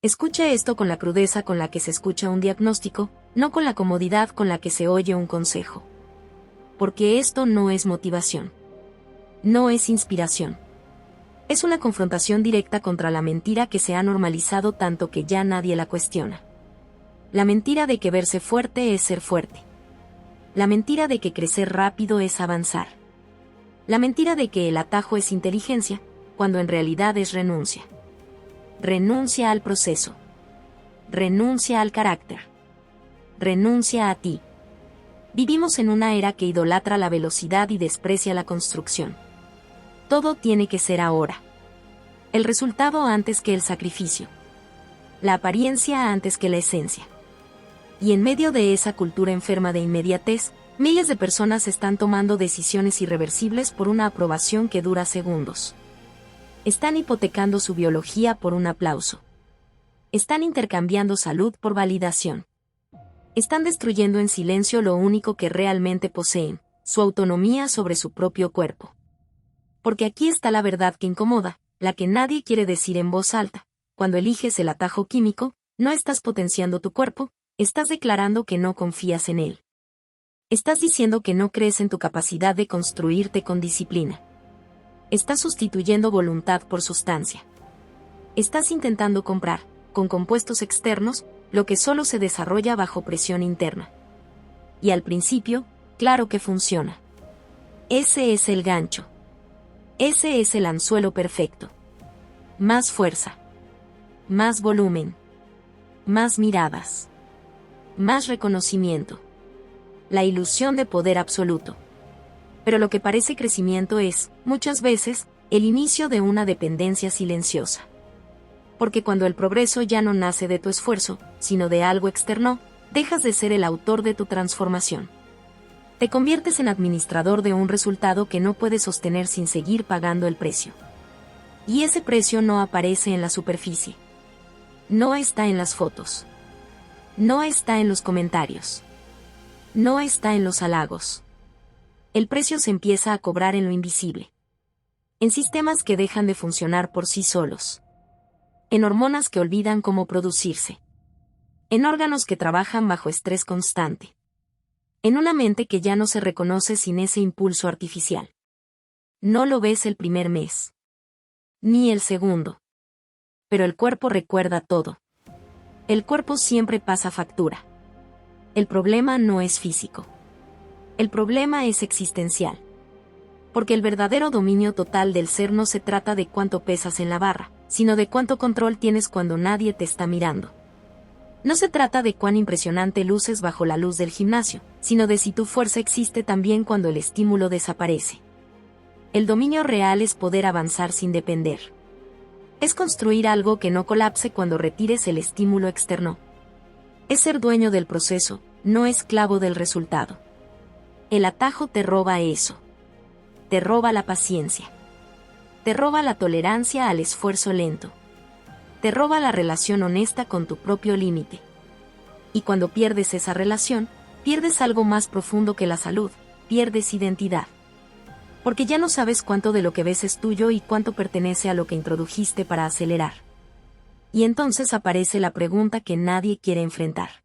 Escucha esto con la crudeza con la que se escucha un diagnóstico, no con la comodidad con la que se oye un consejo. Porque esto no es motivación. No es inspiración. Es una confrontación directa contra la mentira que se ha normalizado tanto que ya nadie la cuestiona. La mentira de que verse fuerte es ser fuerte. La mentira de que crecer rápido es avanzar. La mentira de que el atajo es inteligencia, cuando en realidad es renuncia. Renuncia al proceso. Renuncia al carácter. Renuncia a ti. Vivimos en una era que idolatra la velocidad y desprecia la construcción. Todo tiene que ser ahora. El resultado antes que el sacrificio. La apariencia antes que la esencia. Y en medio de esa cultura enferma de inmediatez, miles de personas están tomando decisiones irreversibles por una aprobación que dura segundos. Están hipotecando su biología por un aplauso. Están intercambiando salud por validación. Están destruyendo en silencio lo único que realmente poseen, su autonomía sobre su propio cuerpo. Porque aquí está la verdad que incomoda, la que nadie quiere decir en voz alta. Cuando eliges el atajo químico, no estás potenciando tu cuerpo, estás declarando que no confías en él. Estás diciendo que no crees en tu capacidad de construirte con disciplina. Estás sustituyendo voluntad por sustancia. Estás intentando comprar, con compuestos externos, lo que solo se desarrolla bajo presión interna. Y al principio, claro que funciona. Ese es el gancho. Ese es el anzuelo perfecto. Más fuerza. Más volumen. Más miradas. Más reconocimiento. La ilusión de poder absoluto. Pero lo que parece crecimiento es, muchas veces, el inicio de una dependencia silenciosa. Porque cuando el progreso ya no nace de tu esfuerzo, sino de algo externo, dejas de ser el autor de tu transformación. Te conviertes en administrador de un resultado que no puedes sostener sin seguir pagando el precio. Y ese precio no aparece en la superficie. No está en las fotos. No está en los comentarios. No está en los halagos. El precio se empieza a cobrar en lo invisible. En sistemas que dejan de funcionar por sí solos. En hormonas que olvidan cómo producirse. En órganos que trabajan bajo estrés constante. En una mente que ya no se reconoce sin ese impulso artificial. No lo ves el primer mes. Ni el segundo. Pero el cuerpo recuerda todo. El cuerpo siempre pasa factura. El problema no es físico. El problema es existencial. Porque el verdadero dominio total del ser no se trata de cuánto pesas en la barra, sino de cuánto control tienes cuando nadie te está mirando. No se trata de cuán impresionante luces bajo la luz del gimnasio, sino de si tu fuerza existe también cuando el estímulo desaparece. El dominio real es poder avanzar sin depender. Es construir algo que no colapse cuando retires el estímulo externo. Es ser dueño del proceso, no esclavo del resultado. El atajo te roba eso. Te roba la paciencia. Te roba la tolerancia al esfuerzo lento. Te roba la relación honesta con tu propio límite. Y cuando pierdes esa relación, pierdes algo más profundo que la salud, pierdes identidad. Porque ya no sabes cuánto de lo que ves es tuyo y cuánto pertenece a lo que introdujiste para acelerar. Y entonces aparece la pregunta que nadie quiere enfrentar.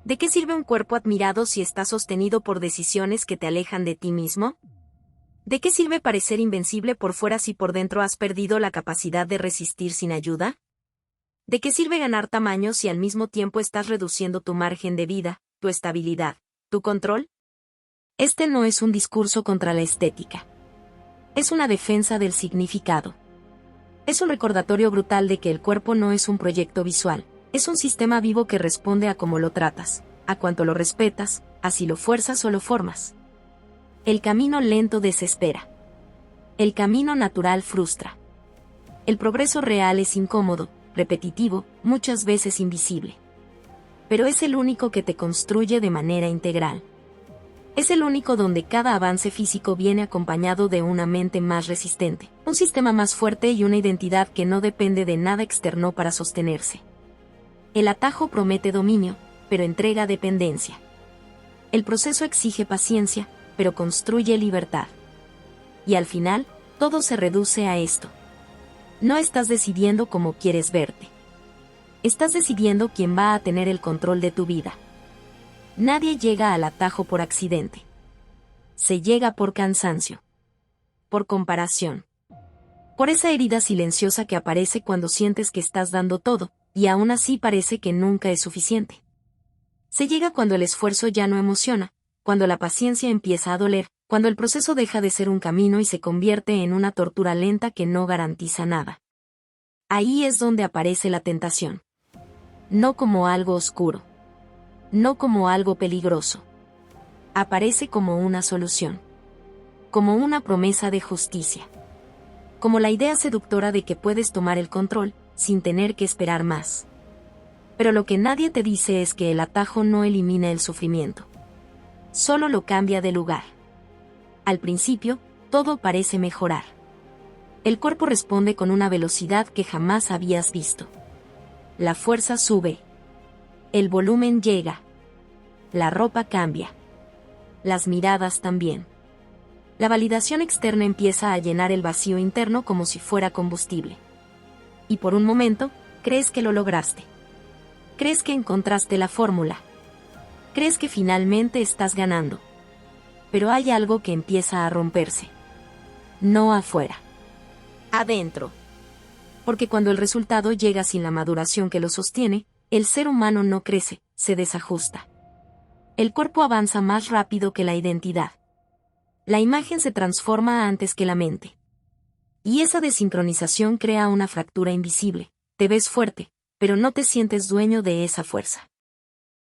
¿De qué sirve un cuerpo admirado si está sostenido por decisiones que te alejan de ti mismo? ¿De qué sirve parecer invencible por fuera si por dentro has perdido la capacidad de resistir sin ayuda? ¿De qué sirve ganar tamaño si al mismo tiempo estás reduciendo tu margen de vida, tu estabilidad, tu control? Este no es un discurso contra la estética. Es una defensa del significado. Es un recordatorio brutal de que el cuerpo no es un proyecto visual. Es un sistema vivo que responde a cómo lo tratas, a cuánto lo respetas, a si lo fuerzas o lo formas. El camino lento desespera. El camino natural frustra. El progreso real es incómodo, repetitivo, muchas veces invisible. Pero es el único que te construye de manera integral. Es el único donde cada avance físico viene acompañado de una mente más resistente, un sistema más fuerte y una identidad que no depende de nada externo para sostenerse. El atajo promete dominio, pero entrega dependencia. El proceso exige paciencia, pero construye libertad. Y al final, todo se reduce a esto. No estás decidiendo cómo quieres verte. Estás decidiendo quién va a tener el control de tu vida. Nadie llega al atajo por accidente. Se llega por cansancio. Por comparación. Por esa herida silenciosa que aparece cuando sientes que estás dando todo, y aún así parece que nunca es suficiente. Se llega cuando el esfuerzo ya no emociona, cuando la paciencia empieza a doler, cuando el proceso deja de ser un camino y se convierte en una tortura lenta que no garantiza nada. Ahí es donde aparece la tentación. No como algo oscuro. No como algo peligroso. Aparece como una solución. Como una promesa de justicia. Como la idea seductora de que puedes tomar el control, sin tener que esperar más. Pero lo que nadie te dice es que el atajo no elimina el sufrimiento. Solo lo cambia de lugar. Al principio, todo parece mejorar. El cuerpo responde con una velocidad que jamás habías visto. La fuerza sube. El volumen llega. La ropa cambia. Las miradas también. La validación externa empieza a llenar el vacío interno como si fuera combustible. Y por un momento, crees que lo lograste. Crees que encontraste la fórmula. Crees que finalmente estás ganando. Pero hay algo que empieza a romperse. No afuera. Adentro. Porque cuando el resultado llega sin la maduración que lo sostiene, el ser humano no crece, se desajusta. El cuerpo avanza más rápido que la identidad. La imagen se transforma antes que la mente. Y esa desincronización crea una fractura invisible. Te ves fuerte, pero no te sientes dueño de esa fuerza.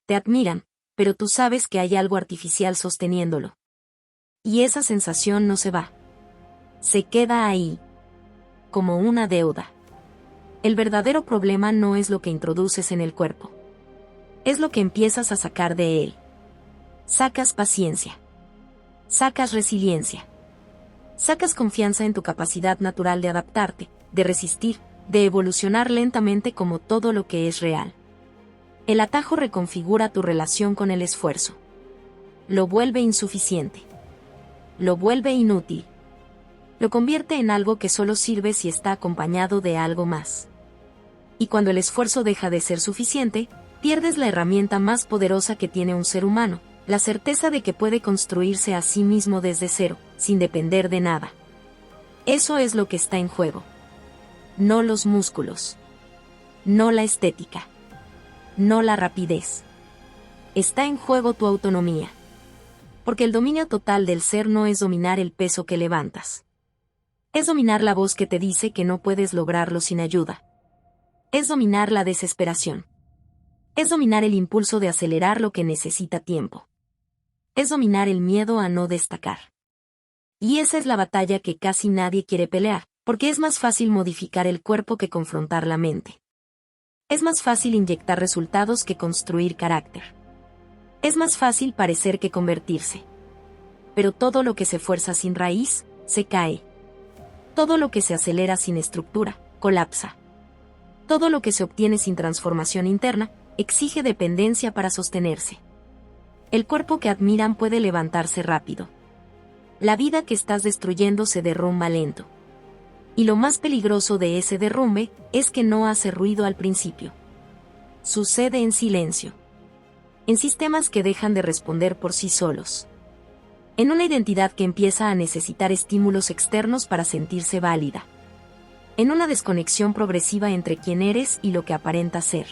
Te admiran, pero tú sabes que hay algo artificial sosteniéndolo. Y esa sensación no se va. Se queda ahí. Como una deuda. El verdadero problema no es lo que introduces en el cuerpo. Es lo que empiezas a sacar de él. Sacas paciencia. Sacas resiliencia. Sacas confianza en tu capacidad natural de adaptarte, de resistir, de evolucionar lentamente como todo lo que es real. El atajo reconfigura tu relación con el esfuerzo. Lo vuelve insuficiente. Lo vuelve inútil. Lo convierte en algo que solo sirve si está acompañado de algo más. Y cuando el esfuerzo deja de ser suficiente, pierdes la herramienta más poderosa que tiene un ser humano, la certeza de que puede construirse a sí mismo desde cero, sin depender de nada. Eso es lo que está en juego. No los músculos. No la estética. No la rapidez. Está en juego tu autonomía. Porque el dominio total del ser no es dominar el peso que levantas. Es dominar la voz que te dice que no puedes lograrlo sin ayuda. Es dominar la desesperación. Es dominar el impulso de acelerar lo que necesita tiempo. Es dominar el miedo a no destacar. Y esa es la batalla que casi nadie quiere pelear, porque es más fácil modificar el cuerpo que confrontar la mente. Es más fácil inyectar resultados que construir carácter. Es más fácil parecer que convertirse. Pero todo lo que se fuerza sin raíz, se cae. Todo lo que se acelera sin estructura, colapsa. Todo lo que se obtiene sin transformación interna, exige dependencia para sostenerse. El cuerpo que admiran puede levantarse rápido. La vida que estás destruyendo se derrumba lento. Y lo más peligroso de ese derrumbe es que no hace ruido al principio. Sucede en silencio. En sistemas que dejan de responder por sí solos. En una identidad que empieza a necesitar estímulos externos para sentirse válida. En una desconexión progresiva entre quién eres y lo que aparenta ser.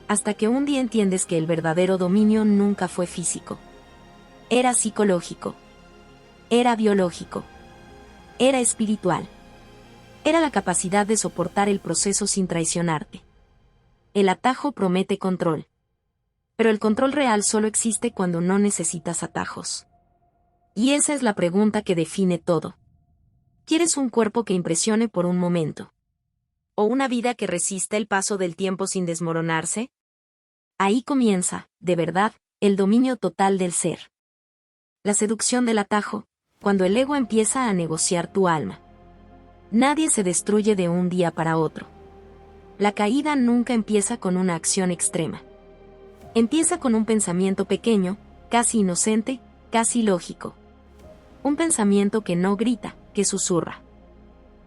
Hasta que un día entiendes que el verdadero dominio nunca fue físico. Era psicológico. Era biológico. Era espiritual. Era la capacidad de soportar el proceso sin traicionarte. El atajo promete control. Pero el control real solo existe cuando no necesitas atajos. Y esa es la pregunta que define todo. ¿Quieres un cuerpo que impresione por un momento? ¿O una vida que resista el paso del tiempo sin desmoronarse? Ahí comienza, de verdad, el dominio total del ser. La seducción del atajo, cuando el ego empieza a negociar tu alma. Nadie se destruye de un día para otro. La caída nunca empieza con una acción extrema. Empieza con un pensamiento pequeño, casi inocente, casi lógico. Un pensamiento que no grita, que susurra.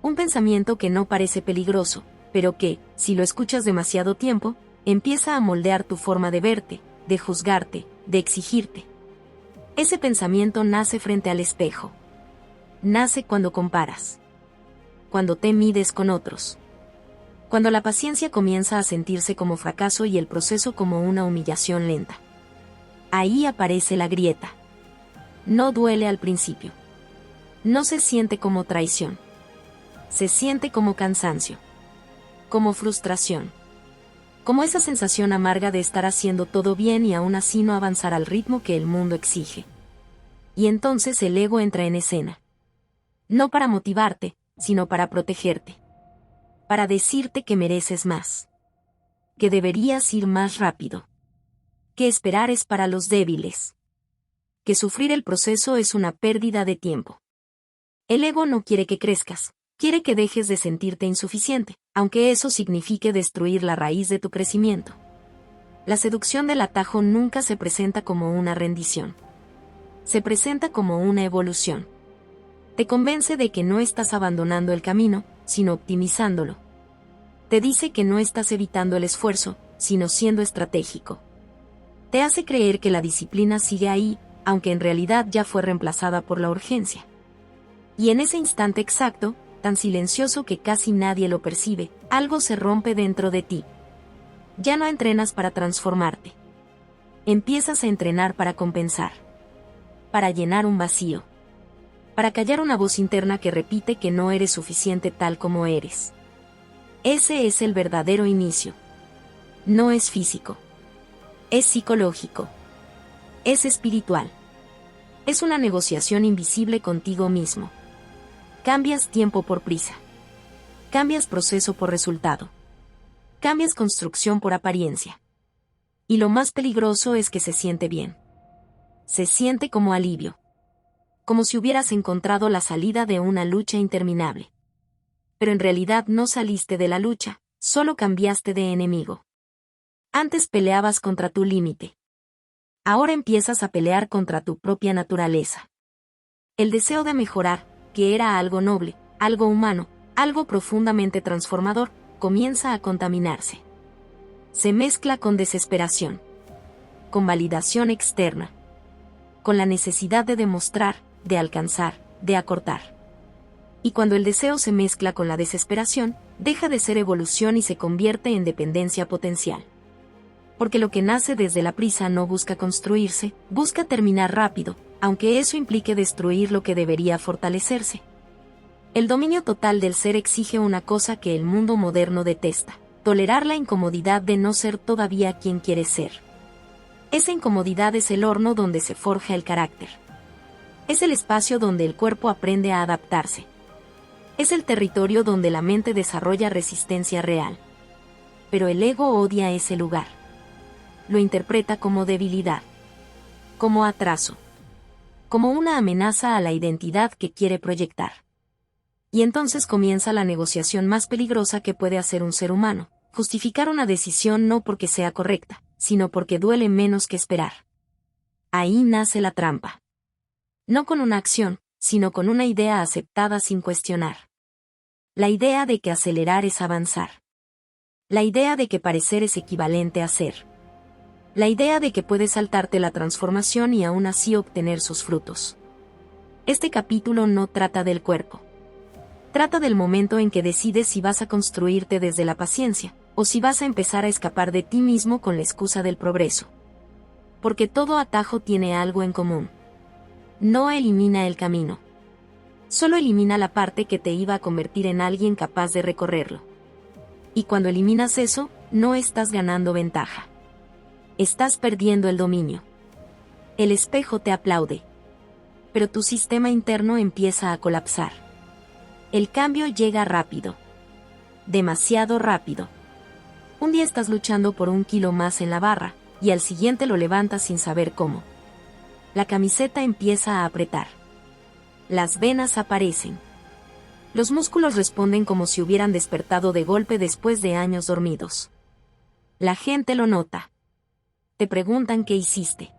Un pensamiento que no parece peligroso, pero que, si lo escuchas demasiado tiempo, empieza a moldear tu forma de verte, de juzgarte, de exigirte. Ese pensamiento nace frente al espejo. Nace cuando comparas. Cuando te mides con otros. Cuando la paciencia comienza a sentirse como fracaso y el proceso como una humillación lenta. Ahí aparece la grieta. No duele al principio. No se siente como traición. Se siente como cansancio. Como frustración. Como esa sensación amarga de estar haciendo todo bien y aún así no avanzar al ritmo que el mundo exige. Y entonces el ego entra en escena. No para motivarte, sino para protegerte. Para decirte que mereces más. Que deberías ir más rápido. Que esperar es para los débiles. Que sufrir el proceso es una pérdida de tiempo. El ego no quiere que crezcas, quiere que dejes de sentirte insuficiente, aunque eso signifique destruir la raíz de tu crecimiento. La seducción del atajo nunca se presenta como una rendición. Se presenta como una evolución. Te convence de que no estás abandonando el camino, sino optimizándolo. Te dice que no estás evitando el esfuerzo, sino siendo estratégico. Te hace creer que la disciplina sigue ahí, aunque en realidad ya fue reemplazada por la urgencia. Y en ese instante exacto, tan silencioso que casi nadie lo percibe, algo se rompe dentro de ti. Ya no entrenas para transformarte. Empiezas a entrenar para compensar. Para llenar un vacío. Para callar una voz interna que repite que no eres suficiente tal como eres. Ese es el verdadero inicio. No es físico. Es psicológico. Es espiritual. Es una negociación invisible contigo mismo. Cambias tiempo por prisa. Cambias proceso por resultado. Cambias construcción por apariencia. Y lo más peligroso es que se siente bien. Se siente como alivio. Como si hubieras encontrado la salida de una lucha interminable. Pero en realidad no saliste de la lucha, solo cambiaste de enemigo. Antes peleabas contra tu límite. Ahora empiezas a pelear contra tu propia naturaleza. El deseo de mejorar, que era algo noble, algo humano, algo profundamente transformador, comienza a contaminarse. Se mezcla con desesperación. Con validación externa. Con la necesidad de demostrar, de alcanzar, de acortar. Y cuando el deseo se mezcla con la desesperación, deja de ser evolución y se convierte en dependencia potencial. Porque lo que nace desde la prisa no busca construirse, busca terminar rápido, aunque eso implique destruir lo que debería fortalecerse. El dominio total del ser exige una cosa que el mundo moderno detesta: tolerar la incomodidad de no ser todavía quien quieres ser. Esa incomodidad es el horno donde se forja el carácter. Es el espacio donde el cuerpo aprende a adaptarse. Es el territorio donde la mente desarrolla resistencia real. Pero el ego odia ese lugar. Lo interpreta como debilidad. Como atraso. Como una amenaza a la identidad que quiere proyectar. Y entonces comienza la negociación más peligrosa que puede hacer un ser humano: justificar una decisión no porque sea correcta, sino porque duele menos que esperar. Ahí nace la trampa. No con una acción, sino con una idea aceptada sin cuestionar. La idea de que acelerar es avanzar. La idea de que parecer es equivalente a ser. La idea de que puedes saltarte la transformación y aún así obtener sus frutos. Este capítulo no trata del cuerpo. Trata del momento en que decides si vas a construirte desde la paciencia, o si vas a empezar a escapar de ti mismo con la excusa del progreso. Porque todo atajo tiene algo en común. No elimina el camino. Solo elimina la parte que te iba a convertir en alguien capaz de recorrerlo. Y cuando eliminas eso, no estás ganando ventaja. Estás perdiendo el dominio. El espejo te aplaude. Pero tu sistema interno empieza a colapsar. El cambio llega rápido. Demasiado rápido. Un día estás luchando por 1 kilo más en la barra, y al siguiente lo levantas sin saber cómo. La camiseta empieza a apretar. Las venas aparecen. Los músculos responden como si hubieran despertado de golpe después de años dormidos. La gente lo nota. Te preguntan qué hiciste.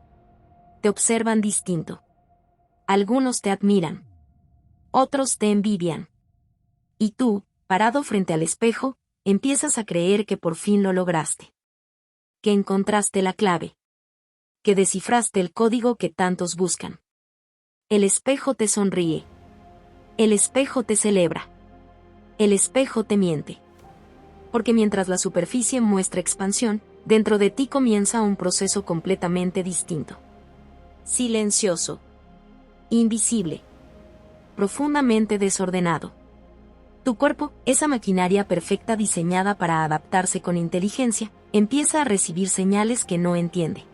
Te observan distinto. Algunos te admiran. Otros te envidian. Y tú, parado frente al espejo, empiezas a creer que por fin lo lograste. Que encontraste la clave. Que descifraste el código que tantos buscan. El espejo te sonríe. El espejo te celebra. El espejo te miente. Porque mientras la superficie muestra expansión, dentro de ti comienza un proceso completamente distinto. Silencioso. Invisible. Profundamente desordenado. Tu cuerpo, esa maquinaria perfecta diseñada para adaptarse con inteligencia, empieza a recibir señales que no entiende.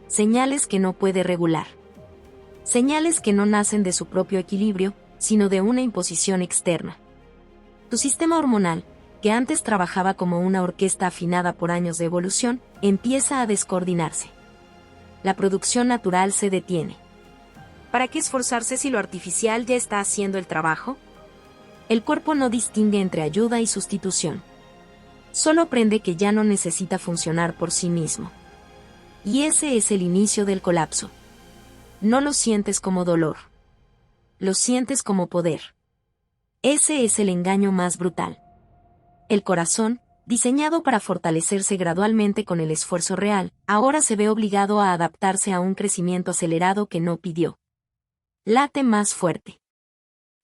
Señales que no puede regular. Señales que no nacen de su propio equilibrio, sino de una imposición externa. Tu sistema hormonal, que antes trabajaba como una orquesta afinada por años de evolución, empieza a descoordinarse. La producción natural se detiene. ¿Para qué esforzarse si lo artificial ya está haciendo el trabajo? El cuerpo no distingue entre ayuda y sustitución. Solo aprende que ya no necesita funcionar por sí mismo. Y ese es el inicio del colapso. No lo sientes como dolor. Lo sientes como poder. Ese es el engaño más brutal. El corazón, diseñado para fortalecerse gradualmente con el esfuerzo real, ahora se ve obligado a adaptarse a un crecimiento acelerado que no pidió. Late más fuerte.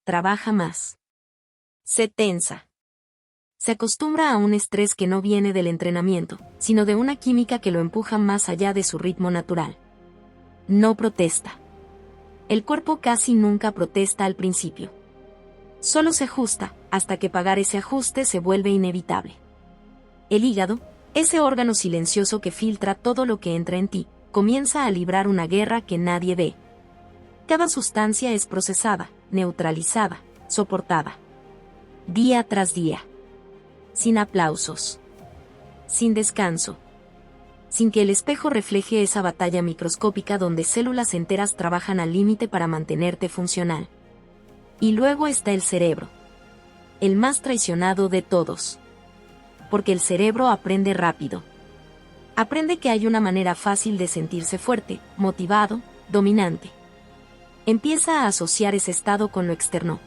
Trabaja más. Se tensa. Se acostumbra a un estrés que no viene del entrenamiento, sino de una química que lo empuja más allá de su ritmo natural. No protesta. El cuerpo casi nunca protesta al principio. Solo se ajusta, hasta que pagar ese ajuste se vuelve inevitable. El hígado, ese órgano silencioso que filtra todo lo que entra en ti, comienza a librar una guerra que nadie ve. Cada sustancia es procesada, neutralizada, soportada. Día tras día. Sin aplausos. Sin descanso. Sin que el espejo refleje esa batalla microscópica donde células enteras trabajan al límite para mantenerte funcional. Y luego está el cerebro. El más traicionado de todos. Porque el cerebro aprende rápido. Aprende que hay una manera fácil de sentirse fuerte, motivado, dominante. Empieza a asociar ese estado con lo externo.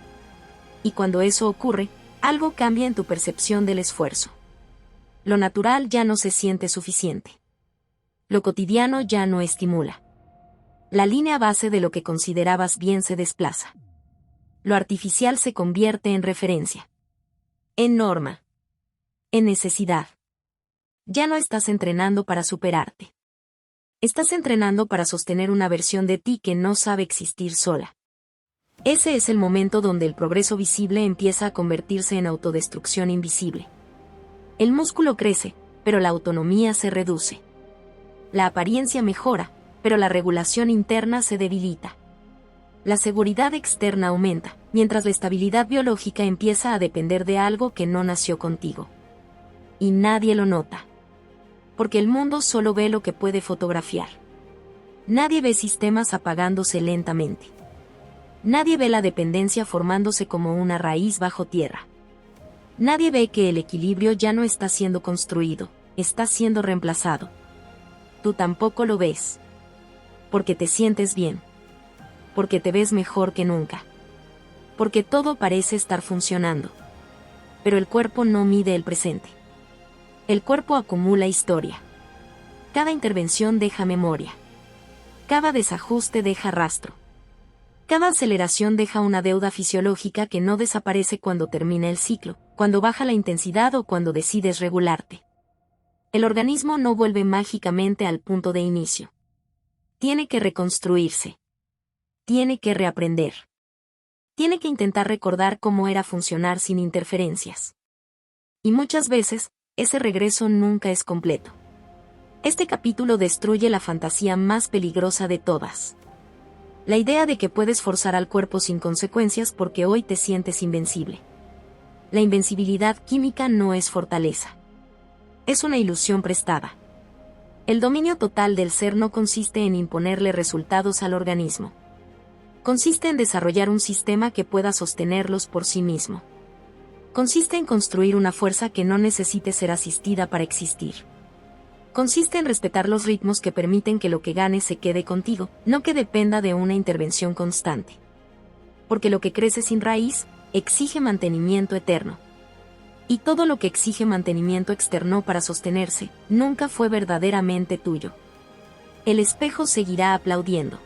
Y cuando eso ocurre, algo cambia en tu percepción del esfuerzo. Lo natural ya no se siente suficiente. Lo cotidiano ya no estimula. La línea base de lo que considerabas bien se desplaza. Lo artificial se convierte en referencia. En norma. En necesidad. Ya no estás entrenando para superarte. Estás entrenando para sostener una versión de ti que no sabe existir sola. Ese es el momento donde el progreso visible empieza a convertirse en autodestrucción invisible. El músculo crece, pero la autonomía se reduce. La apariencia mejora, pero la regulación interna se debilita. La seguridad externa aumenta, mientras la estabilidad biológica empieza a depender de algo que no nació contigo. Y nadie lo nota. Porque el mundo solo ve lo que puede fotografiar. Nadie ve sistemas apagándose lentamente. Nadie ve la dependencia formándose como una raíz bajo tierra. Nadie ve que el equilibrio ya no está siendo construido, está siendo reemplazado. Tú tampoco lo ves. Porque te sientes bien. Porque te ves mejor que nunca. Porque todo parece estar funcionando. Pero el cuerpo no mide el presente. El cuerpo acumula historia. Cada intervención deja memoria. Cada desajuste deja rastro. Cada aceleración deja una deuda fisiológica que no desaparece cuando termina el ciclo, cuando baja la intensidad o cuando decides regularte. El organismo no vuelve mágicamente al punto de inicio. Tiene que reconstruirse. Tiene que reaprender. Tiene que intentar recordar cómo era funcionar sin interferencias. Y muchas veces, ese regreso nunca es completo. Este capítulo destruye la fantasía más peligrosa de todas. La idea de que puedes forzar al cuerpo sin consecuencias porque hoy te sientes invencible. La invencibilidad química no es fortaleza. Es una ilusión prestada. El dominio total del ser no consiste en imponerle resultados al organismo. Consiste en desarrollar un sistema que pueda sostenerlos por sí mismo. Consiste en construir una fuerza que no necesite ser asistida para existir. Consiste en respetar los ritmos que permiten que lo que ganes se quede contigo, no que dependa de una intervención constante. Porque lo que crece sin raíz, exige mantenimiento eterno. Y todo lo que exige mantenimiento externo para sostenerse, nunca fue verdaderamente tuyo. El espejo seguirá aplaudiendo.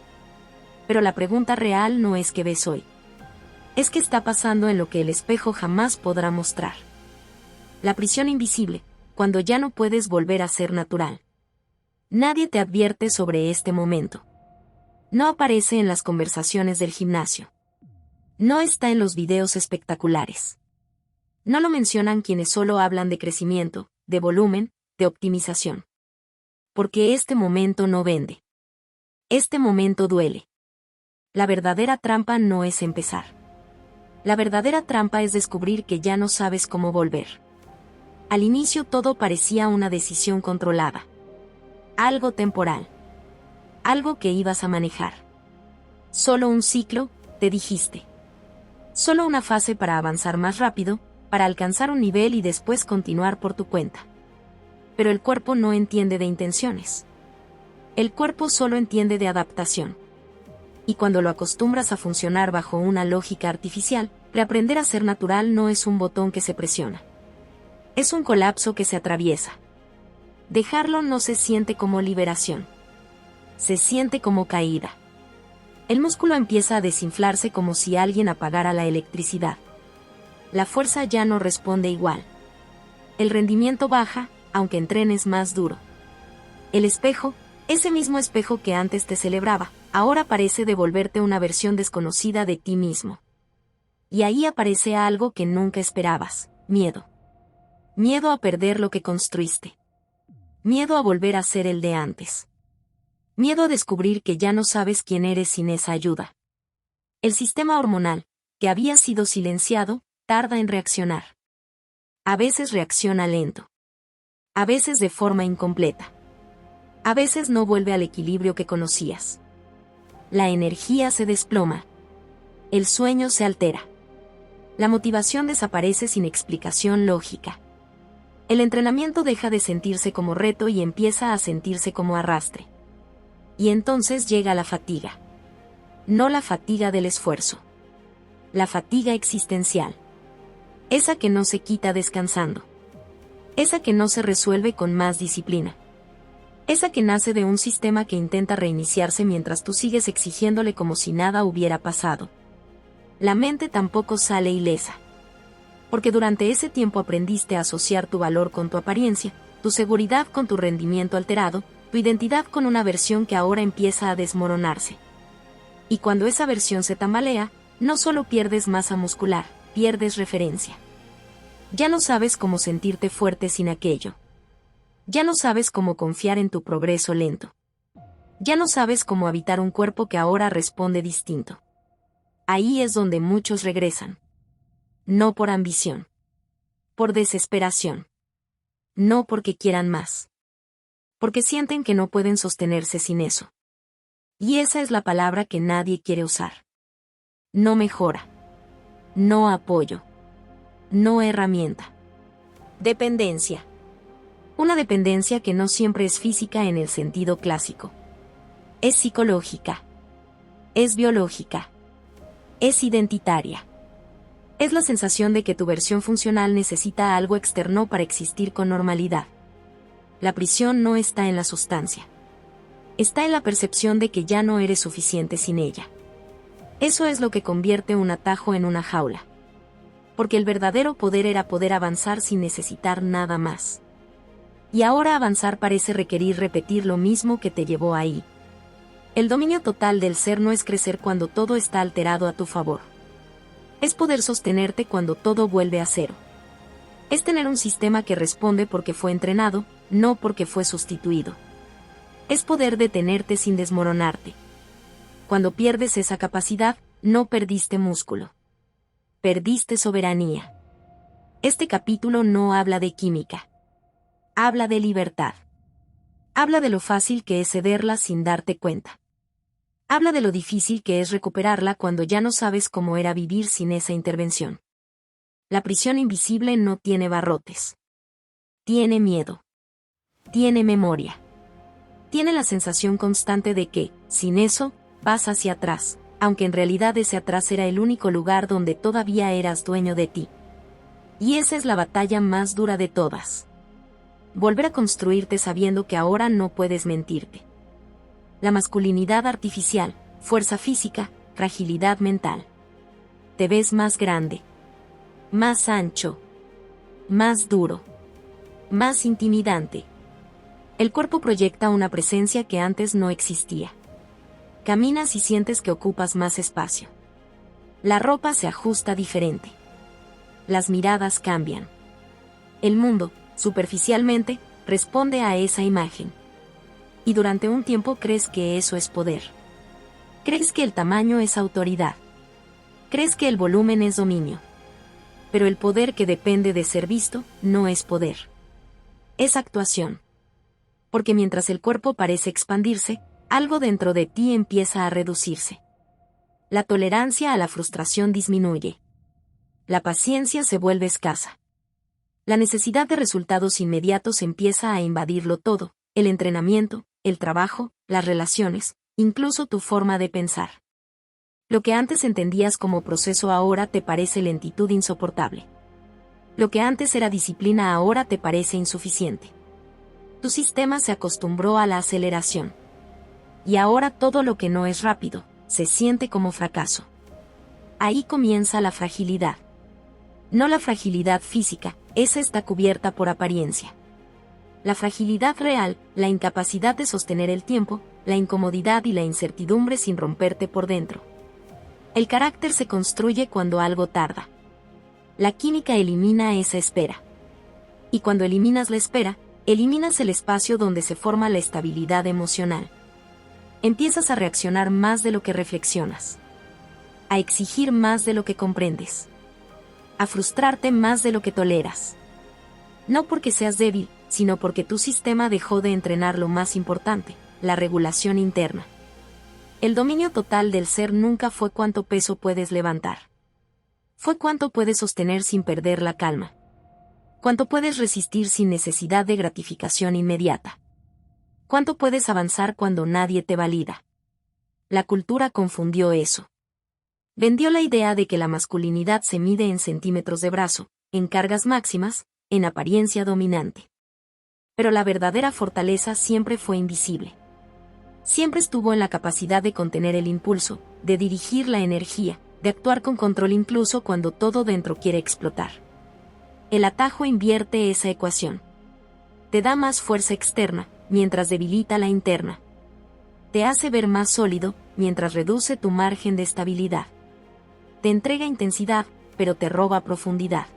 Pero la pregunta real no es qué ves hoy. Es qué está pasando en lo que el espejo jamás podrá mostrar. La prisión invisible, cuando ya no puedes volver a ser natural. Nadie te advierte sobre este momento. No aparece en las conversaciones del gimnasio. No está en los videos espectaculares. No lo mencionan quienes solo hablan de crecimiento, de volumen, de optimización. Porque este momento no vende. Este momento duele. La verdadera trampa no es empezar. La verdadera trampa es descubrir que ya no sabes cómo volver. Al inicio todo parecía una decisión controlada. Algo temporal. Algo que ibas a manejar. Solo un ciclo, te dijiste. Solo una fase para avanzar más rápido, para alcanzar un nivel y después continuar por tu cuenta. Pero el cuerpo no entiende de intenciones. El cuerpo solo entiende de adaptación. Y cuando lo acostumbras a funcionar bajo una lógica artificial, reaprender a ser natural no es un botón que se presiona. Es un colapso que se atraviesa. Dejarlo no se siente como liberación. Se siente como caída. El músculo empieza a desinflarse como si alguien apagara la electricidad. La fuerza ya no responde igual. El rendimiento baja, aunque entrenes más duro. El espejo, ese mismo espejo que antes te celebraba, ahora parece devolverte una versión desconocida de ti mismo. Y ahí aparece algo que nunca esperabas: miedo. Miedo a perder lo que construiste. Miedo a volver a ser el de antes. Miedo a descubrir que ya no sabes quién eres sin esa ayuda. El sistema hormonal, que había sido silenciado, tarda en reaccionar. A veces reacciona lento. A veces de forma incompleta. A veces no vuelve al equilibrio que conocías. La energía se desploma. El sueño se altera. La motivación desaparece sin explicación lógica. El entrenamiento deja de sentirse como reto y empieza a sentirse como arrastre. Y entonces llega la fatiga. No la fatiga del esfuerzo. La fatiga existencial. Esa que no se quita descansando. Esa que no se resuelve con más disciplina. Esa que nace de un sistema que intenta reiniciarse mientras tú sigues exigiéndole como si nada hubiera pasado. La mente tampoco sale ilesa. Porque durante ese tiempo aprendiste a asociar tu valor con tu apariencia, tu seguridad con tu rendimiento alterado, tu identidad con una versión que ahora empieza a desmoronarse. Y cuando esa versión se tambalea, no solo pierdes masa muscular, pierdes referencia. Ya no sabes cómo sentirte fuerte sin aquello. Ya no sabes cómo confiar en tu progreso lento. Ya no sabes cómo habitar un cuerpo que ahora responde distinto. Ahí es donde muchos regresan. No por ambición. Por desesperación. No porque quieran más. Porque sienten que no pueden sostenerse sin eso. Y esa es la palabra que nadie quiere usar. No mejora. No apoyo. No herramienta. Dependencia. Una dependencia que no siempre es física en el sentido clásico. Es psicológica. Es biológica. Es identitaria. Es la sensación de que tu versión funcional necesita algo externo para existir con normalidad. La prisión no está en la sustancia. Está en la percepción de que ya no eres suficiente sin ella. Eso es lo que convierte un atajo en una jaula. Porque el verdadero poder era poder avanzar sin necesitar nada más. Y ahora avanzar parece requerir repetir lo mismo que te llevó ahí. El dominio total del ser no es crecer cuando todo está alterado a tu favor. Es poder sostenerte cuando todo vuelve a cero. Es tener un sistema que responde porque fue entrenado, no porque fue sustituido. Es poder detenerte sin desmoronarte. Cuando pierdes esa capacidad, no perdiste músculo. Perdiste soberanía. Este capítulo no habla de química. Habla de libertad. Habla de lo fácil que es cederla sin darte cuenta. Habla de lo difícil que es recuperarla cuando ya no sabes cómo era vivir sin esa intervención. La prisión invisible no tiene barrotes. Tiene miedo. Tiene memoria. Tiene la sensación constante de que, sin eso, vas hacia atrás, aunque en realidad ese atrás era el único lugar donde todavía eras dueño de ti. Y esa es la batalla más dura de todas. Volver a construirte sabiendo que ahora no puedes mentirte. La masculinidad artificial, fuerza física, fragilidad mental. Te ves más grande, más ancho, más duro, más intimidante. El cuerpo proyecta una presencia que antes no existía. Caminas y sientes que ocupas más espacio. La ropa se ajusta diferente. Las miradas cambian. El mundo, superficialmente, responde a esa imagen. Y durante un tiempo crees que eso es poder. Crees que el tamaño es autoridad. Crees que el volumen es dominio. Pero el poder que depende de ser visto, no es poder. Es actuación. Porque mientras el cuerpo parece expandirse, algo dentro de ti empieza a reducirse. La tolerancia a la frustración disminuye. La paciencia se vuelve escasa. La necesidad de resultados inmediatos empieza a invadirlo todo, el entrenamiento, el trabajo, las relaciones, incluso tu forma de pensar. Lo que antes entendías como proceso ahora te parece lentitud insoportable. Lo que antes era disciplina ahora te parece insuficiente. Tu sistema se acostumbró a la aceleración. Y ahora todo lo que no es rápido, se siente como fracaso. Ahí comienza la fragilidad. No la fragilidad física, esa está cubierta por apariencia. La fragilidad real, la incapacidad de sostener el tiempo, la incomodidad y la incertidumbre sin romperte por dentro. El carácter se construye cuando algo tarda. La química elimina esa espera. Y cuando eliminas la espera, eliminas el espacio donde se forma la estabilidad emocional. Empiezas a reaccionar más de lo que reflexionas. A exigir más de lo que comprendes. A frustrarte más de lo que toleras. No porque seas débil, sino porque tu sistema dejó de entrenar lo más importante, la regulación interna. El dominio total del ser nunca fue cuánto peso puedes levantar. Fue cuánto puedes sostener sin perder la calma. Cuánto puedes resistir sin necesidad de gratificación inmediata. Cuánto puedes avanzar cuando nadie te valida. La cultura confundió eso. Vendió la idea de que la masculinidad se mide en centímetros de brazo, en cargas máximas, en apariencia dominante. Pero la verdadera fortaleza siempre fue invisible. Siempre estuvo en la capacidad de contener el impulso, de dirigir la energía, de actuar con control incluso cuando todo dentro quiere explotar. El atajo invierte esa ecuación. Te da más fuerza externa, mientras debilita la interna. Te hace ver más sólido, mientras reduce tu margen de estabilidad. Te entrega intensidad, pero te roba profundidad.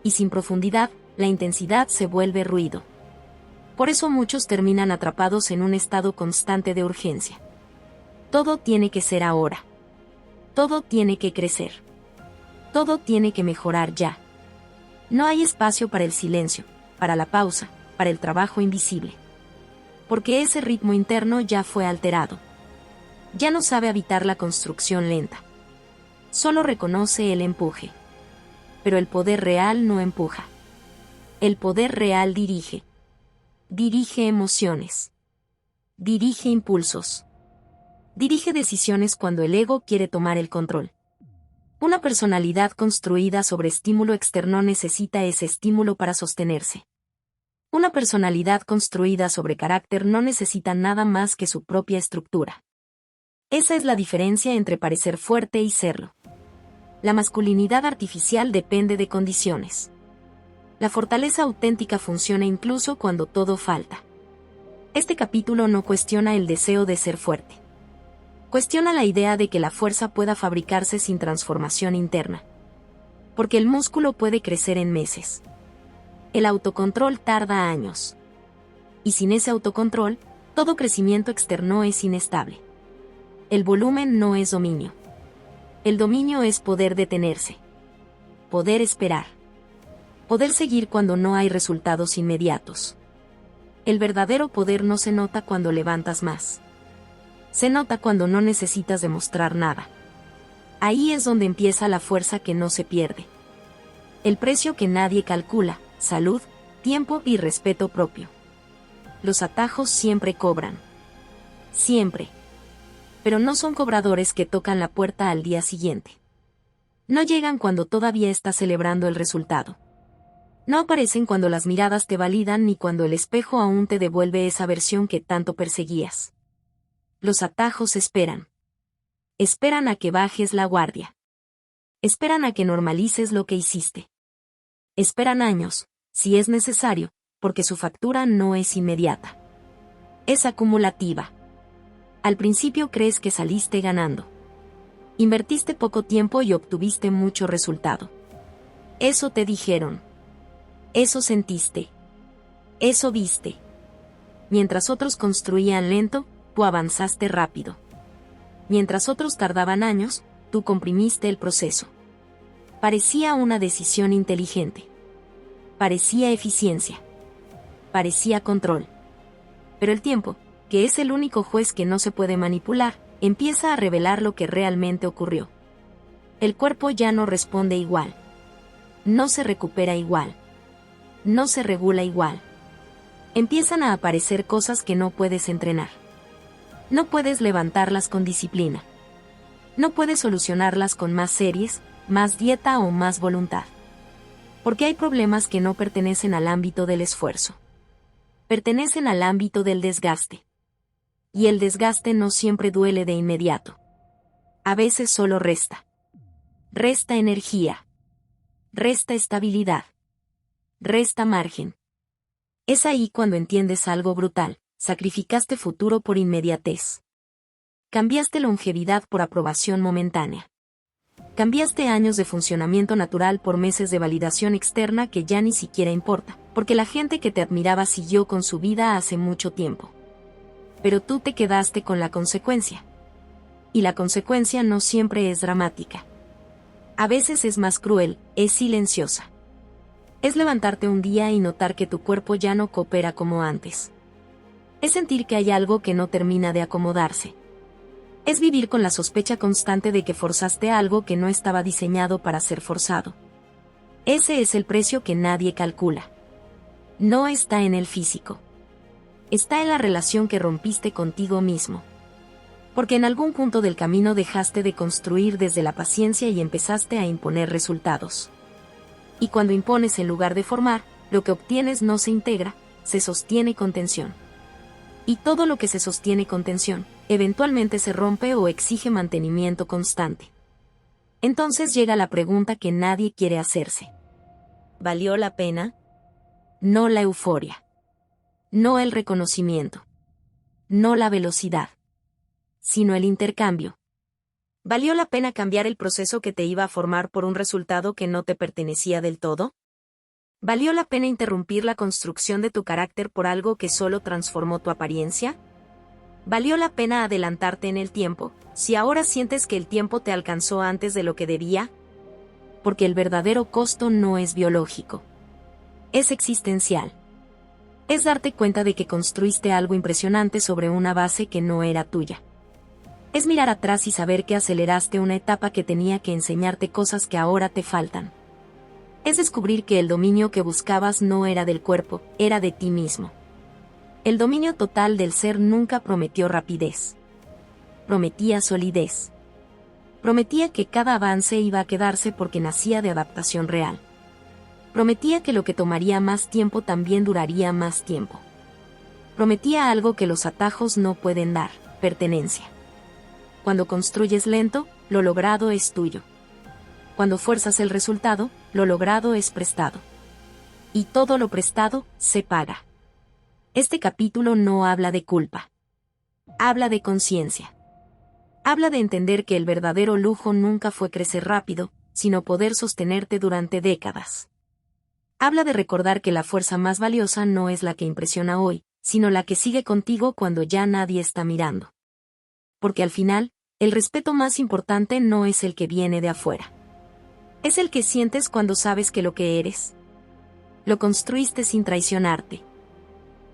Y sin profundidad, la intensidad se vuelve ruido. Por eso muchos terminan atrapados en un estado constante de urgencia. Todo tiene que ser ahora. Todo tiene que crecer. Todo tiene que mejorar ya. No hay espacio para el silencio, para la pausa, para el trabajo invisible. Porque ese ritmo interno ya fue alterado. Ya no sabe habitar la construcción lenta. Solo reconoce el empuje. Pero el poder real no empuja. El poder real dirige. Dirige emociones. Dirige impulsos. Dirige decisiones cuando el ego quiere tomar el control. Una personalidad construida sobre estímulo externo necesita ese estímulo para sostenerse. Una personalidad construida sobre carácter no necesita nada más que su propia estructura. Esa es la diferencia entre parecer fuerte y serlo. La masculinidad artificial depende de condiciones. La fortaleza auténtica funciona incluso cuando todo falta. Este capítulo no cuestiona el deseo de ser fuerte. Cuestiona la idea de que la fuerza pueda fabricarse sin transformación interna. Porque el músculo puede crecer en meses. El autocontrol tarda años. Y sin ese autocontrol, todo crecimiento externo es inestable. El volumen no es dominio. El dominio es poder detenerse. Poder esperar. Poder seguir cuando no hay resultados inmediatos. El verdadero poder no se nota cuando levantas más. Se nota cuando no necesitas demostrar nada. Ahí es donde empieza la fuerza que no se pierde. El precio que nadie calcula, salud, tiempo y respeto propio. Los atajos siempre cobran. Siempre. Pero no son cobradores que tocan la puerta al día siguiente. No llegan cuando todavía estás celebrando el resultado. No aparecen cuando las miradas te validan ni cuando el espejo aún te devuelve esa versión que tanto perseguías. Los atajos esperan. Esperan a que bajes la guardia. Esperan a que normalices lo que hiciste. Esperan años, si es necesario, porque su factura no es inmediata. Es acumulativa. Al principio crees que saliste ganando. Invertiste poco tiempo y obtuviste mucho resultado. Eso te dijeron. Eso sentiste. Eso viste. Mientras otros construían lento, tú avanzaste rápido. Mientras otros tardaban años, tú comprimiste el proceso. Parecía una decisión inteligente. Parecía eficiencia. Parecía control. Pero el tiempo, que es el único juez que no se puede manipular, empieza a revelar lo que realmente ocurrió. El cuerpo ya no responde igual. No se recupera igual. No se regula igual. Empiezan a aparecer cosas que no puedes entrenar. No puedes levantarlas con disciplina. No puedes solucionarlas con más series, más dieta o más voluntad. Porque hay problemas que no pertenecen al ámbito del esfuerzo. Pertenecen al ámbito del desgaste. Y el desgaste no siempre duele de inmediato. A veces solo resta. Resta energía. Resta estabilidad. Resta margen. Es ahí cuando entiendes algo brutal. Sacrificaste futuro por inmediatez. Cambiaste longevidad por aprobación momentánea. Cambiaste años de funcionamiento natural por meses de validación externa que ya ni siquiera importa, porque la gente que te admiraba siguió con su vida hace mucho tiempo. Pero tú te quedaste con la consecuencia. Y la consecuencia no siempre es dramática. A veces es más cruel, es silenciosa. Es levantarte un día y notar que tu cuerpo ya no coopera como antes. Es sentir que hay algo que no termina de acomodarse. Es vivir con la sospecha constante de que forzaste algo que no estaba diseñado para ser forzado. Ese es el precio que nadie calcula. No está en el físico. Está en la relación que rompiste contigo mismo. Porque en algún punto del camino dejaste de construir desde la paciencia y empezaste a imponer resultados. Y cuando impones en lugar de formar, lo que obtienes no se integra, se sostiene con tensión. Y todo lo que se sostiene con tensión, eventualmente se rompe o exige mantenimiento constante. Entonces llega la pregunta que nadie quiere hacerse. ¿Valió la pena? No la euforia. No el reconocimiento. No la velocidad. Sino el intercambio. ¿Valió la pena cambiar el proceso que te iba a formar por un resultado que no te pertenecía del todo? ¿Valió la pena interrumpir la construcción de tu carácter por algo que solo transformó tu apariencia? ¿Valió la pena adelantarte en el tiempo, si ahora sientes que el tiempo te alcanzó antes de lo que debía? Porque el verdadero costo no es biológico. Es existencial. Es darte cuenta de que construiste algo impresionante sobre una base que no era tuya. Es mirar atrás y saber que aceleraste una etapa que tenía que enseñarte cosas que ahora te faltan. Es descubrir que el dominio que buscabas no era del cuerpo, era de ti mismo. El dominio total del ser nunca prometió rapidez. Prometía solidez. Prometía que cada avance iba a quedarse porque nacía de adaptación real. Prometía que lo que tomaría más tiempo también duraría más tiempo. Prometía algo que los atajos no pueden dar, pertenencia. Cuando construyes lento, lo logrado es tuyo. Cuando fuerzas el resultado, lo logrado es prestado. Y todo lo prestado, se paga. Este capítulo no habla de culpa. Habla de conciencia. Habla de entender que el verdadero lujo nunca fue crecer rápido, sino poder sostenerte durante décadas. Habla de recordar que la fuerza más valiosa no es la que impresiona hoy, sino la que sigue contigo cuando ya nadie está mirando. Porque al final, el respeto más importante no es el que viene de afuera. Es el que sientes cuando sabes que lo que eres lo construiste sin traicionarte.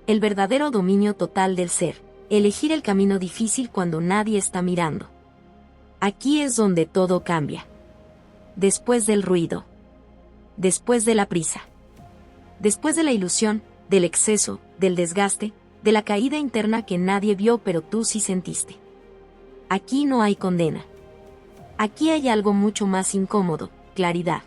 El verdadero dominio total del ser, elegir el camino difícil cuando nadie está mirando. Aquí es donde todo cambia. Después del ruido. Después de la prisa. Después de la ilusión, del exceso, del desgaste, de la caída interna que nadie vio pero tú sí sentiste. Aquí no hay condena. Aquí hay algo mucho más incómodo: claridad.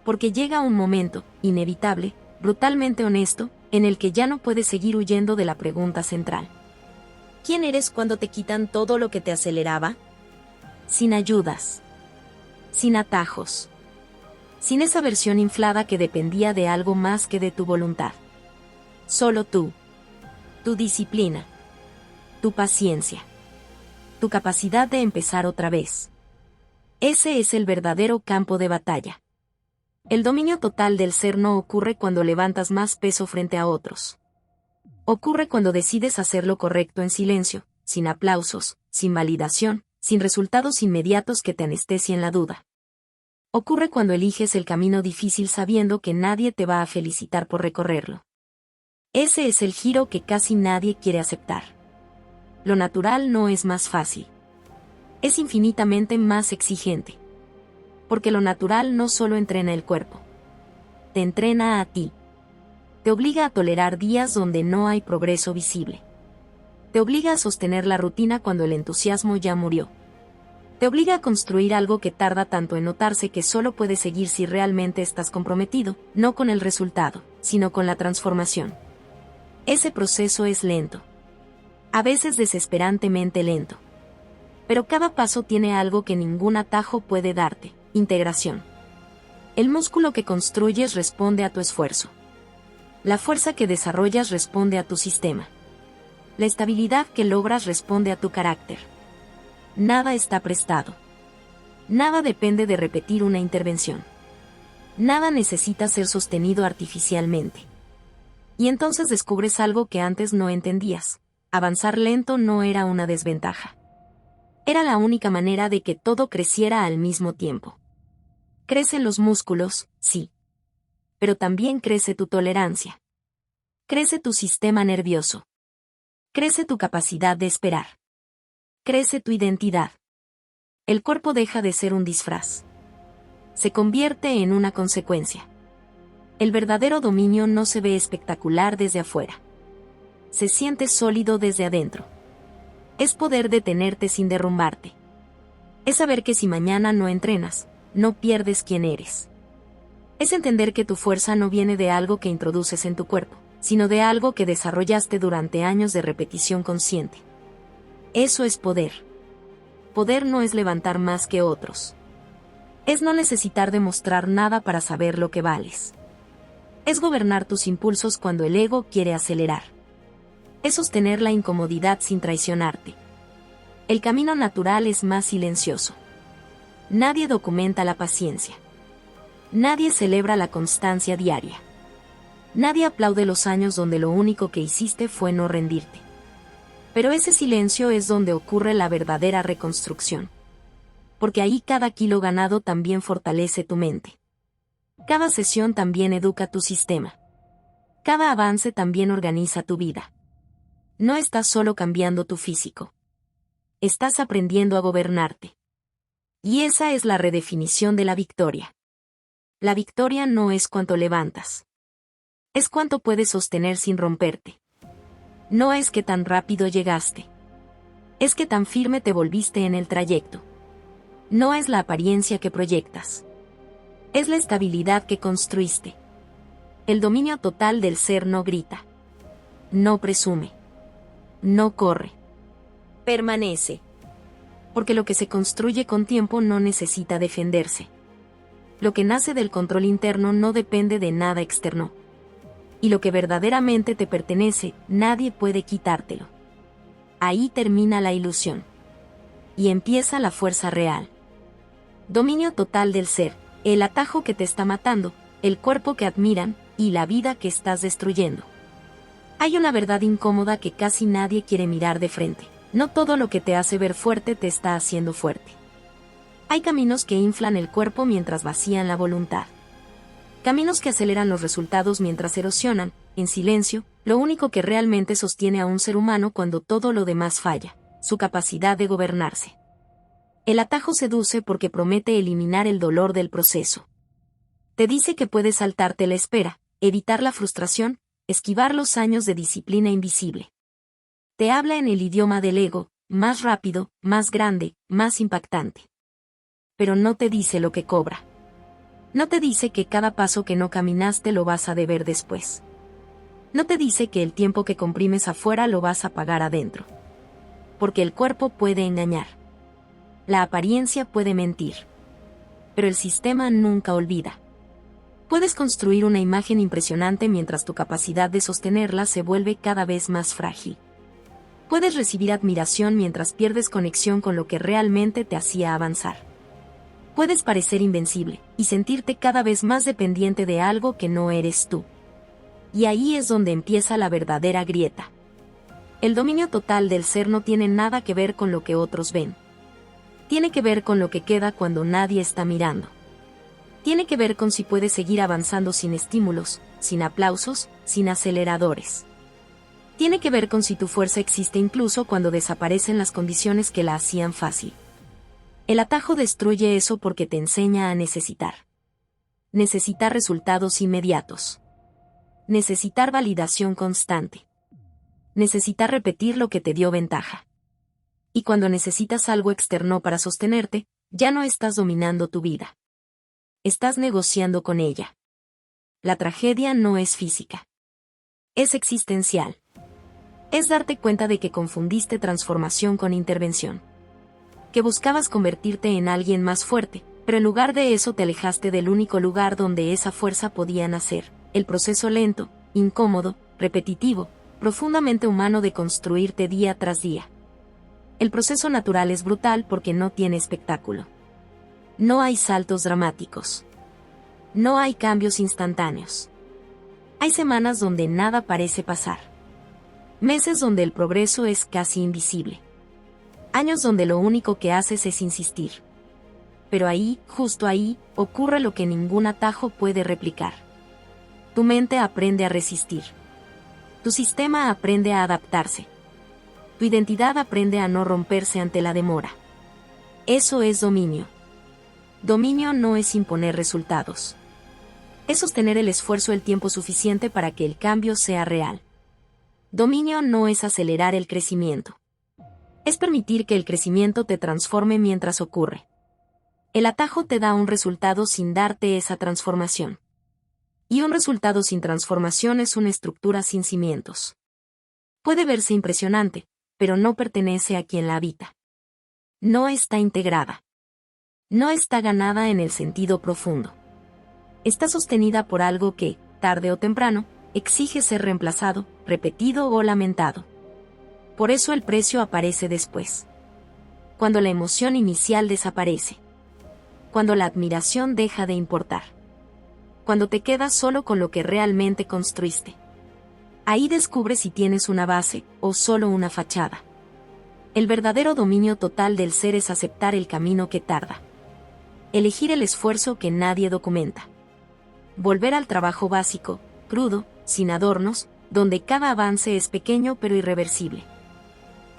Porque llega un momento, inevitable, brutalmente honesto, en el que ya no puedes seguir huyendo de la pregunta central. ¿Quién eres cuando te quitan todo lo que te aceleraba? Sin ayudas. Sin atajos. Sin esa versión inflada que dependía de algo más que de tu voluntad. Solo tú. Tu disciplina. Tu paciencia. Tu capacidad de empezar otra vez. Ese es el verdadero campo de batalla. El dominio total del ser no ocurre cuando levantas más peso frente a otros. Ocurre cuando decides hacer lo correcto en silencio, sin aplausos, sin validación, sin resultados inmediatos que te anestesien la duda. Ocurre cuando eliges el camino difícil sabiendo que nadie te va a felicitar por recorrerlo. Ese es el giro que casi nadie quiere aceptar. Lo natural no es más fácil. Es infinitamente más exigente. Porque lo natural no solo entrena el cuerpo. Te entrena a ti. Te obliga a tolerar días donde no hay progreso visible. Te obliga a sostener la rutina cuando el entusiasmo ya murió. Te obliga a construir algo que tarda tanto en notarse que solo puede seguir si realmente estás comprometido, no con el resultado, sino con la transformación. Ese proceso es lento. A veces desesperantemente lento. Pero cada paso tiene algo que ningún atajo puede darte: integración. El músculo que construyes responde a tu esfuerzo. La fuerza que desarrollas responde a tu sistema. La estabilidad que logras responde a tu carácter. Nada está prestado. Nada depende de repetir una intervención. Nada necesita ser sostenido artificialmente. Y entonces descubres algo que antes no entendías: avanzar lento no era una desventaja. Era la única manera de que todo creciera al mismo tiempo. Crecen los músculos, sí. Pero también crece tu tolerancia. Crece tu sistema nervioso. Crece tu capacidad de esperar. Crece tu identidad. El cuerpo deja de ser un disfraz. Se convierte en una consecuencia. El verdadero dominio no se ve espectacular desde afuera. Se siente sólido desde adentro. Es poder detenerte sin derrumbarte. Es saber que si mañana no entrenas, no pierdes quién eres. Es entender que tu fuerza no viene de algo que introduces en tu cuerpo, sino de algo que desarrollaste durante años de repetición consciente. Eso es poder. Poder no es levantar más que otros. Es no necesitar demostrar nada para saber lo que vales. Es gobernar tus impulsos cuando el ego quiere acelerar. Es sostener la incomodidad sin traicionarte. El camino natural es más silencioso. Nadie documenta la paciencia. Nadie celebra la constancia diaria. Nadie aplaude los años donde lo único que hiciste fue no rendirte. Pero ese silencio es donde ocurre la verdadera reconstrucción. Porque ahí cada kilo ganado también fortalece tu mente. Cada sesión también educa tu sistema. Cada avance también organiza tu vida. No estás solo cambiando tu físico. Estás aprendiendo a gobernarte. Y esa es la redefinición de la victoria. La victoria no es cuánto levantas. Es cuánto puedes sostener sin romperte. No es que tan rápido llegaste. Es que tan firme te volviste en el trayecto. No es la apariencia que proyectas. Es la estabilidad que construiste. El dominio total del ser no grita. No presume. No corre. Permanece. Porque lo que se construye con tiempo no necesita defenderse. Lo que nace del control interno no depende de nada externo. Y lo que verdaderamente te pertenece, nadie puede quitártelo. Ahí termina la ilusión. Y empieza la fuerza real. Dominio total del ser, el atajo que te está matando, el cuerpo que admiran, y la vida que estás destruyendo. Hay una verdad incómoda que casi nadie quiere mirar de frente. No todo lo que te hace ver fuerte te está haciendo fuerte. Hay caminos que inflan el cuerpo mientras vacían la voluntad. Caminos que aceleran los resultados mientras erosionan, en silencio, lo único que realmente sostiene a un ser humano cuando todo lo demás falla: su capacidad de gobernarse. El atajo seduce porque promete eliminar el dolor del proceso. Te dice que puedes saltarte la espera, evitar la frustración, esquivar los años de disciplina invisible. Te habla en el idioma del ego, más rápido, más grande, más impactante. pero no te dice lo que cobra. No te dice que cada paso que no caminaste lo vas a deber después. No te dice que el tiempo que comprimes afuera lo vas a pagar adentro. Porque el cuerpo puede engañar. La apariencia puede mentir. Pero el sistema nunca olvida. Puedes construir una imagen impresionante mientras tu capacidad de sostenerla se vuelve cada vez más frágil. Puedes recibir admiración mientras pierdes conexión con lo que realmente te hacía avanzar. Puedes parecer invencible y sentirte cada vez más dependiente de algo que no eres tú. Y ahí es donde empieza la verdadera grieta. El dominio total del ser no tiene nada que ver con lo que otros ven. Tiene que ver con lo que queda cuando nadie está mirando. Tiene que ver con si puedes seguir avanzando sin estímulos, sin aplausos, sin aceleradores. Tiene que ver con si tu fuerza existe incluso cuando desaparecen las condiciones que la hacían fácil. El atajo destruye eso porque te enseña a necesitar. Necesitar resultados inmediatos. Necesitar validación constante. Necesitar repetir lo que te dio ventaja. Y cuando necesitas algo externo para sostenerte, ya no estás dominando tu vida. Estás negociando con ella. La tragedia no es física. Es existencial. Es darte cuenta de que confundiste transformación con intervención. Que buscabas convertirte en alguien más fuerte, pero en lugar de eso te alejaste del único lugar donde esa fuerza podía nacer, el proceso lento, incómodo, repetitivo, profundamente humano de construirte día tras día. El proceso natural es brutal porque no tiene espectáculo. No hay saltos dramáticos. No hay cambios instantáneos. Hay semanas donde nada parece pasar. Meses donde el progreso es casi invisible. Años donde lo único que haces es insistir. Pero ahí, justo ahí, ocurre lo que ningún atajo puede replicar. Tu mente aprende a resistir. Tu sistema aprende a adaptarse. Tu identidad aprende a no romperse ante la demora. Eso es dominio. Dominio no es imponer resultados. Es sostener el esfuerzo el tiempo suficiente para que el cambio sea real. Dominio no es acelerar el crecimiento. Es permitir que el crecimiento te transforme mientras ocurre. El atajo te da un resultado sin darte esa transformación. Y un resultado sin transformación es una estructura sin cimientos. Puede verse impresionante, pero no pertenece a quien la habita. No está integrada. No está ganada en el sentido profundo. Está sostenida por algo que, tarde o temprano, exige ser reemplazado, repetido o lamentado. Por eso el precio aparece después. Cuando la emoción inicial desaparece. Cuando la admiración deja de importar. Cuando te quedas solo con lo que realmente construiste. Ahí descubres si tienes una base o solo una fachada. El verdadero dominio total del ser es aceptar el camino que tarda. Elegir el esfuerzo que nadie documenta. Volver al trabajo básico, crudo, sin adornos, donde cada avance es pequeño pero irreversible.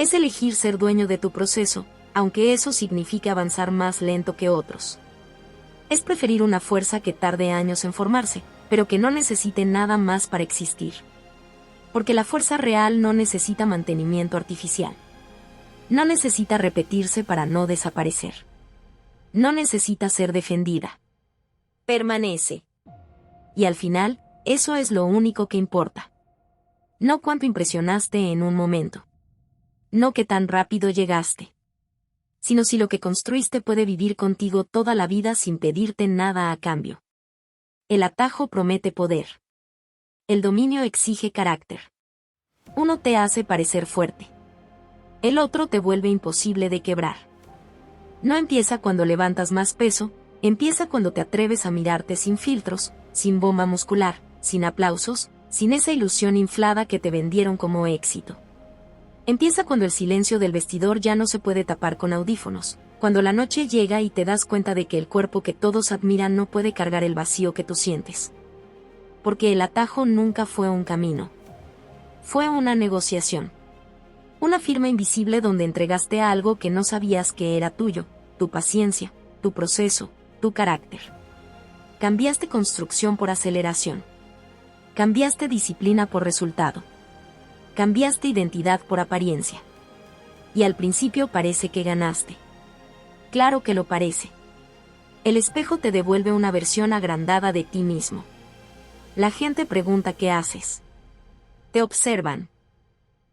Es elegir ser dueño de tu proceso, aunque eso signifique avanzar más lento que otros. Es preferir una fuerza que tarde años en formarse, pero que no necesite nada más para existir. Porque la fuerza real no necesita mantenimiento artificial. No necesita repetirse para no desaparecer. No necesita ser defendida. Permanece. Y al final, eso es lo único que importa. No cuánto impresionaste en un momento. No qué tan rápido llegaste. Sino si lo que construiste puede vivir contigo toda la vida sin pedirte nada a cambio. El atajo promete poder. El dominio exige carácter. Uno te hace parecer fuerte. El otro te vuelve imposible de quebrar. No empieza cuando levantas más peso, empieza cuando te atreves a mirarte sin filtros, sin bomba muscular, sin aplausos, sin esa ilusión inflada que te vendieron como éxito. Empieza cuando el silencio del vestidor ya no se puede tapar con audífonos, cuando la noche llega y te das cuenta de que el cuerpo que todos admiran no puede cargar el vacío que tú sientes. Porque el atajo nunca fue un camino. Fue una negociación. Una firma invisible donde entregaste algo que no sabías que era tuyo, tu paciencia, tu proceso, tu carácter. Cambiaste construcción por aceleración. Cambiaste disciplina por resultado. Cambiaste identidad por apariencia. Y al principio parece que ganaste. Claro que lo parece. El espejo te devuelve una versión agrandada de ti mismo. La gente pregunta qué haces. Te observan.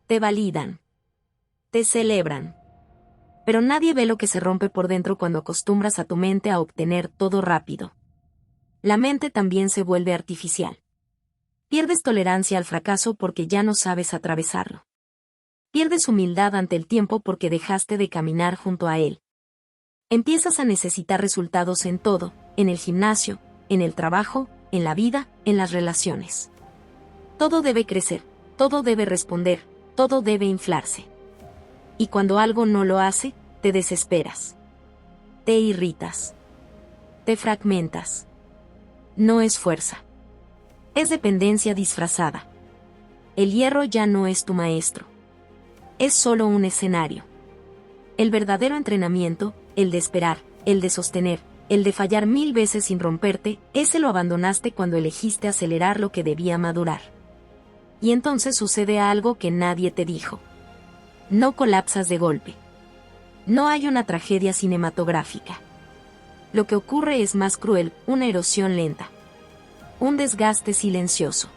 Te validan. Te celebran. Pero nadie ve lo que se rompe por dentro cuando acostumbras a tu mente a obtener todo rápido. La mente también se vuelve artificial. Pierdes tolerancia al fracaso porque ya no sabes atravesarlo. Pierdes humildad ante el tiempo porque dejaste de caminar junto a él. Empiezas a necesitar resultados en todo, en el gimnasio, en el trabajo, en la vida, en las relaciones. Todo debe crecer, todo debe responder, todo debe inflarse. Y cuando algo no lo hace, te desesperas. Te irritas. Te fragmentas. No es fuerza. Es dependencia disfrazada. El hierro ya no es tu maestro. Es solo un escenario. El verdadero entrenamiento, el de esperar, el de sostener, el de fallar 1000 veces sin romperte, ese lo abandonaste cuando elegiste acelerar lo que debía madurar. Y entonces sucede algo que nadie te dijo. No colapsas de golpe. No hay una tragedia cinematográfica. Lo que ocurre es más cruel, una erosión lenta. Un desgaste silencioso.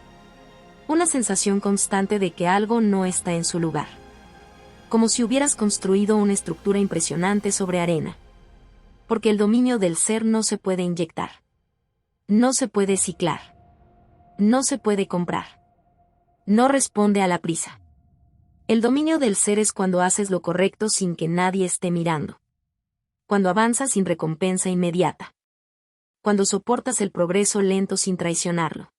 Una sensación constante de que algo no está en su lugar. Como si hubieras construido una estructura impresionante sobre arena. Porque el dominio del ser no se puede inyectar. No se puede ciclar. No se puede comprar. No responde a la prisa. El dominio del ser es cuando haces lo correcto sin que nadie esté mirando. Cuando avanzas sin recompensa inmediata. Cuando soportas el progreso lento sin traicionarlo.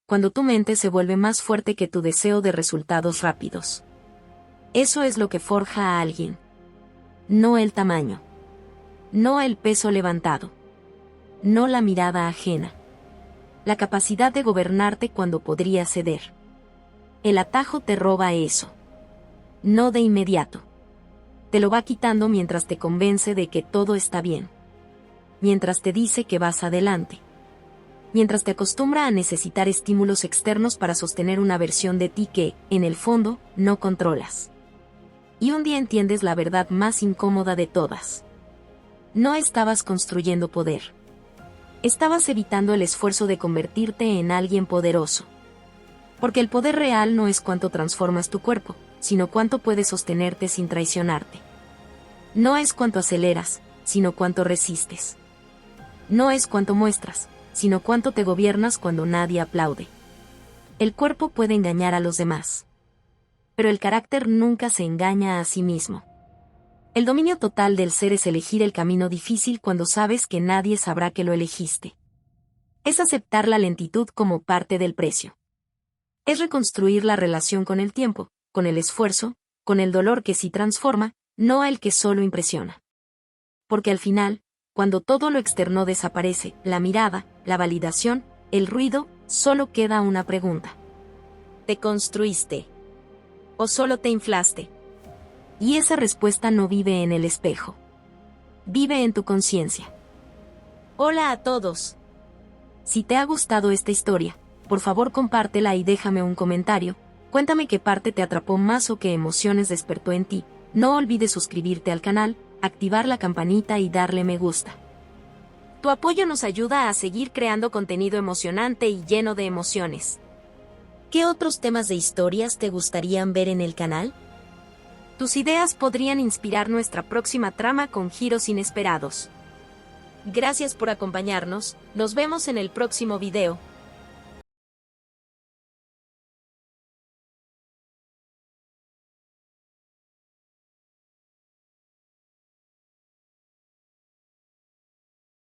Cuando tu mente se vuelve más fuerte que tu deseo de resultados rápidos. Eso es lo que forja a alguien. No el tamaño. No el peso levantado. No la mirada ajena. La capacidad de gobernarte cuando podrías ceder. El atajo te roba eso. No de inmediato. Te lo va quitando mientras te convence de que todo está bien. Mientras te dice que vas adelante. Mientras te acostumbra a necesitar estímulos externos para sostener una versión de ti que, en el fondo, no controlas. Y un día entiendes la verdad más incómoda de todas. No estabas construyendo poder. Estabas evitando el esfuerzo de convertirte en alguien poderoso. Porque el poder real no es cuánto transformas tu cuerpo, sino cuánto puedes sostenerte sin traicionarte. No es cuánto aceleras, sino cuánto resistes. No es cuánto muestras, sino cuánto te gobiernas cuando nadie aplaude. El cuerpo puede engañar a los demás. Pero el carácter nunca se engaña a sí mismo. El dominio total del ser es elegir el camino difícil cuando sabes que nadie sabrá que lo elegiste. Es aceptar la lentitud como parte del precio. Es reconstruir la relación con el tiempo, con el esfuerzo, con el dolor que sí transforma, no el que solo impresiona. Porque al final, cuando todo lo externo desaparece, la mirada, la validación, el ruido, solo queda una pregunta. ¿Te construiste? ¿O solo te inflaste? Y esa respuesta no vive en el espejo. Vive en tu conciencia. Hola a todos. Si te ha gustado esta historia, por favor compártela y déjame un comentario. Cuéntame qué parte te atrapó más o qué emociones despertó en ti. No olvides suscribirte al canal, activar la campanita y darle me gusta. Tu apoyo nos ayuda a seguir creando contenido emocionante y lleno de emociones. ¿Qué otros temas de historias te gustarían ver en el canal? Tus ideas podrían inspirar nuestra próxima trama con giros inesperados. Gracias por acompañarnos, nos vemos en el próximo video.